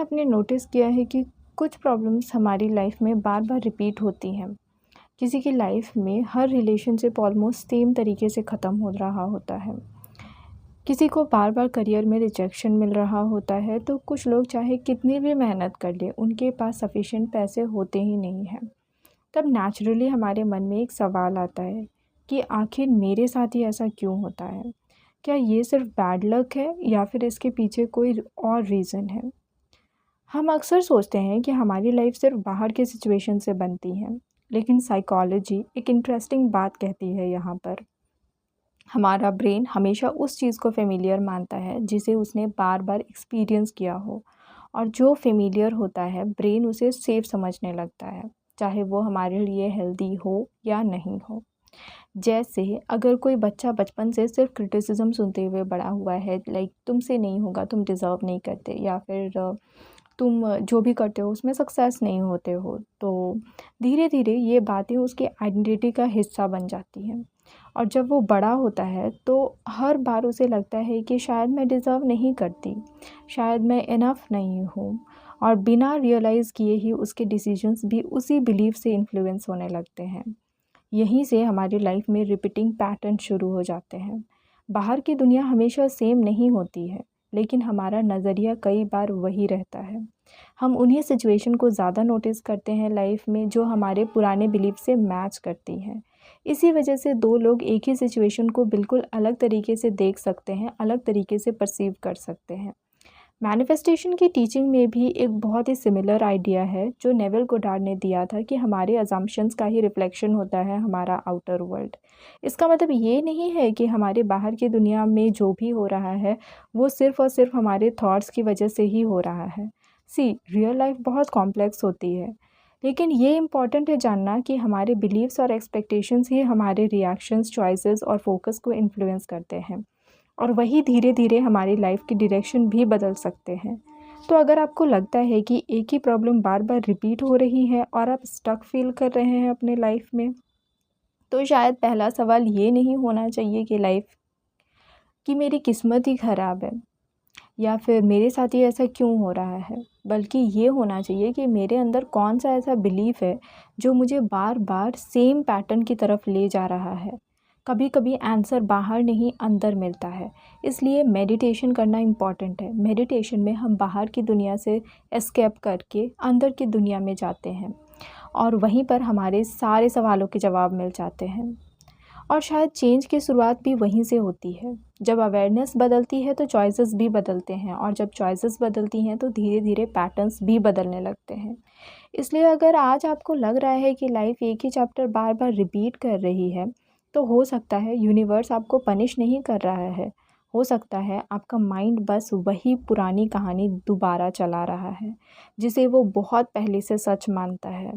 आपने नोटिस किया है कि कुछ प्रॉब्लम्स हमारी लाइफ में बार बार रिपीट होती हैं। किसी की लाइफ में हर रिलेशनशिप ऑलमोस्ट सेम तरीके से ख़त्म हो रहा होता है। किसी को बार बार करियर में रिजेक्शन मिल रहा होता है, तो कुछ लोग चाहे कितनी भी मेहनत कर ले, उनके पास सफिशिएंट पैसे होते ही नहीं हैं। तब नेचुरली हमारे मन में एक सवाल आता है कि आखिर मेरे साथ ही ऐसा क्यों होता है? क्या ये सिर्फ बैड लक है या फिर इसके पीछे कोई और रीज़न है? हम अक्सर सोचते हैं कि हमारी लाइफ सिर्फ बाहर के सिचुएशन से बनती है, लेकिन साइकोलॉजी एक इंटरेस्टिंग बात कहती है यहाँ पर। हमारा ब्रेन हमेशा उस चीज़ को फेमिलियर मानता है जिसे उसने बार बार एक्सपीरियंस किया हो, और जो फेमिलियर होता है ब्रेन उसे सेफ समझने लगता है, चाहे वो हमारे लिए हेल्दी हो या नहीं हो। जैसे अगर कोई बच्चा बचपन से सिर्फ क्रिटिसिज्म सुनते हुए बड़ा हुआ है, लाइक तुमसे नहीं होगा, तुम डिज़र्व नहीं करते, या फिर तुम जो भी करते हो उसमें सक्सेस नहीं होते हो, तो धीरे धीरे ये बातें उसकी आइडेंटिटी का हिस्सा बन जाती हैं। और जब वो बड़ा होता है तो हर बार उसे लगता है कि शायद मैं डिज़र्व नहीं करती, शायद मैं इनफ नहीं हूँ, और बिना रियलाइज़ किए ही उसके डिसीजंस भी उसी बिलीफ से इन्फ्लुएंस होने लगते हैं। यहीं से हमारी लाइफ में रिपीटिंग पैटर्न शुरू हो जाते हैं। बाहर की दुनिया हमेशा सेम नहीं होती है, लेकिन हमारा नज़रिया कई बार वही रहता है। हम उन्हीं सिचुएशन को ज़्यादा नोटिस करते हैं लाइफ में जो हमारे पुराने बिलीफ से मैच करती हैं। इसी वजह से दो लोग एक ही सिचुएशन को बिल्कुल अलग तरीके से देख सकते हैं, अलग तरीके से परसीव कर सकते हैं। मैनिफेस्टेशन की टीचिंग में भी एक बहुत ही सिमिलर आइडिया है जो नेविल गोडार्ड ने दिया था कि हमारे अजम्पशंस का ही रिफ्लेक्शन होता है हमारा आउटर वर्ल्ड। इसका मतलब ये नहीं है कि हमारे बाहर की दुनिया में जो भी हो रहा है वो सिर्फ़ और सिर्फ हमारे थॉट्स की वजह से ही हो रहा है। रियल लाइफ बहुत कॉम्प्लेक्स होती है, लेकिन ये इम्पॉर्टेंट है जानना कि हमारे बिलीव्स और एक्सपेक्टेशंस ही हमारे रिएक्शंस, चॉइसेस और फोकस को इन्फ्लुएंस करते हैं, और वही धीरे धीरे हमारी लाइफ की डायरेक्शन भी बदल सकते हैं। तो अगर आपको लगता है कि एक ही प्रॉब्लम बार बार रिपीट हो रही है और आप स्टक फील कर रहे हैं अपने लाइफ में, तो शायद पहला सवाल ये नहीं होना चाहिए कि मेरी किस्मत ही ख़राब है, या फिर मेरे साथ ही ऐसा क्यों हो रहा है, बल्कि ये होना चाहिए कि मेरे अंदर कौन सा ऐसा बिलीफ है जो मुझे बार बार सेम पैटर्न की तरफ ले जा रहा है। कभी कभी आंसर बाहर नहीं अंदर मिलता है, इसलिए मेडिटेशन करना इम्पॉर्टेंट है। मेडिटेशन में हम बाहर की दुनिया से एस्केप करके अंदर की दुनिया में जाते हैं, और वहीं पर हमारे सारे सवालों के जवाब मिल जाते हैं। और शायद चेंज की शुरुआत भी वहीं से होती है। जब अवेयरनेस बदलती है तो चॉइसेस भी बदलते हैं, और जब चॉइसेस बदलती हैं तो धीरे धीरे पैटर्न्स भी बदलने लगते हैं। इसलिए अगर आज आपको लग रहा है कि लाइफ एक ही चैप्टर बार बार रिपीट कर रही है, तो हो सकता है यूनिवर्स आपको पनिश नहीं कर रहा है। हो सकता है आपका माइंड बस वही पुरानी कहानी दोबारा चला रहा है, जिसे वो बहुत पहले से सच मानता है,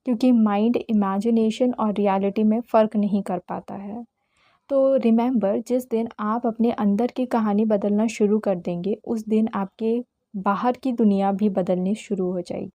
क्योंकि माइंड इमेजिनेशन और रियलिटी में फ़र्क नहीं कर पाता है। तो रिमेंबर, जिस दिन आप अपने अंदर की कहानी बदलना शुरू कर देंगे, उस दिन आपके बाहर की दुनिया भी बदलनी शुरू हो जाएगी।